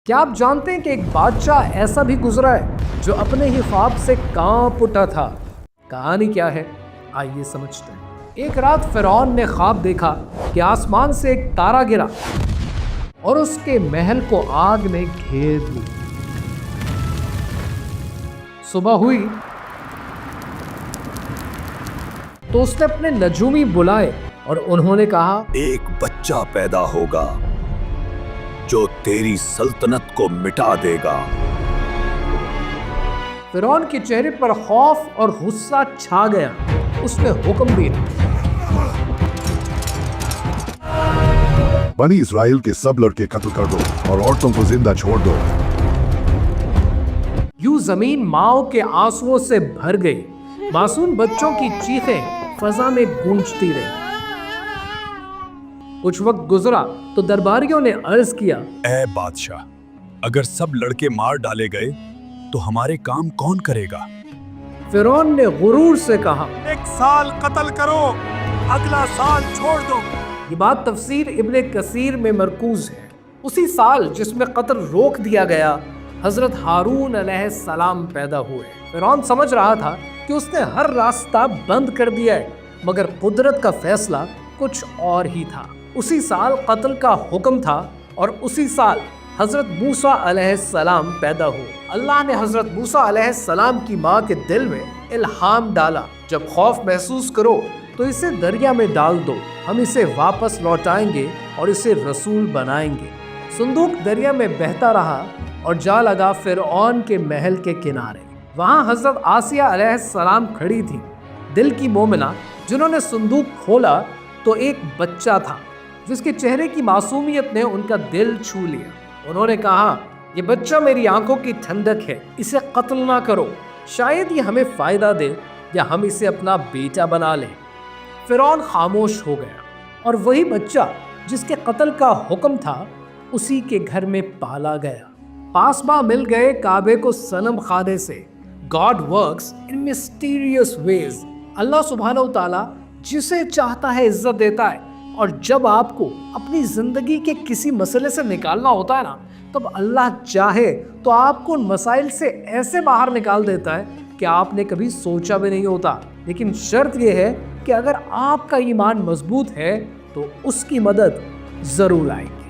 کیا آپ جانتے ہیں کہ ایک بادشاہ ایسا بھی گزرا ہے جو اپنے ہی خواب سے کانپ اٹھا تھا؟ کہانی کیا ہے آئیے سمجھتے ہیں۔ ایک رات فرعون نے خواب دیکھا کہ آسمان سے ایک تارا گرا اور اس کے محل کو آگ نے گھیر لی۔ صبح ہوئی تو اس نے اپنے نجومی بلائے اور انہوں نے کہا، ایک بچہ پیدا ہوگا جو تیری سلطنت کو مٹا دے گا۔ فرعون کے چہرے پر خوف اور غصہ چھا گیا۔ اس نے حکم دیا، بنی اسرائیل کے سب لڑکے قتل کر دو اور عورتوں کو زندہ چھوڑ دو۔ یوں زمین ماؤں کے آنسوؤں سے بھر گئی۔ معصوم بچوں کی چیخیں فضا میں گونجتی رہی۔ کچھ وقت گزرا تو درباریوں نے عرض کیا، اے بادشاہ، اگر سب لڑکے مار ڈالے گئے تو ہمارے کام کون کرے گا؟ فرعون نے غرور سے کہا، 1 سال قتل کرو، اگلا سال چھوڑ دو۔ یہ بات تفسیر ابن کثیر میں مرکوز ہے۔ اسی سال جس میں قتل روک دیا گیا، حضرت ہارون علیہ السلام پیدا ہوئے۔ فرعون سمجھ رہا تھا کہ اس نے ہر راستہ بند کر دیا ہے، مگر قدرت کا فیصلہ کچھ اور ہی تھا۔ اسی سال قتل کا حکم تھا اور اسی سال حضرت موسیٰ علیہ السلام پیدا ہوئے۔ اللہ نے حضرت موسیٰ علیہ السلام کی ماں کے دل میں الہام ڈالا، جب خوف محسوس کرو تو اسے دریا میں ڈال دو، ہم اسے واپس لوٹائیں گے اور اسے رسول بنائیں گے۔ صندوق دریا میں بہتا رہا اور جا لگا فرعون کے محل کے کنارے۔ وہاں حضرت آسیہ علیہ السلام کھڑی تھی، دل کی مومنہ، جنہوں نے صندوق کھولا تو ایک بچہ تھا جس کے چہرے کی معصومیت نے ان کا دل چھو لیا۔ انہوں نے کہا، یہ بچہ میری آنکھوں کی ٹھنڈک ہے، اسے قتل نہ کرو، شاید یہ ہمیں فائدہ دے یا ہم اسے اپنا بیٹا بنا لیں۔ فرعون خاموش ہو گیا اور وہی بچہ جس کے قتل کا حکم تھا اسی کے گھر میں پالا گیا۔ پاسباں مل گئے کعبے کو صنم خانے سے۔ God works in mysterious ways۔ اللہ سبحانہ و تعالیٰ جسے چاہتا ہے عزت دیتا ہے، اور جب آپ کو اپنی زندگی کے کسی مسئلے سے نکالنا ہوتا ہے نا، تب اللہ چاہے تو آپ کو ان مسائل سے ایسے باہر نکال دیتا ہے کہ آپ نے کبھی سوچا بھی نہیں ہوتا۔ لیکن شرط یہ ہے کہ اگر آپ کا ایمان مضبوط ہے تو اس کی مدد ضرور آئے گی۔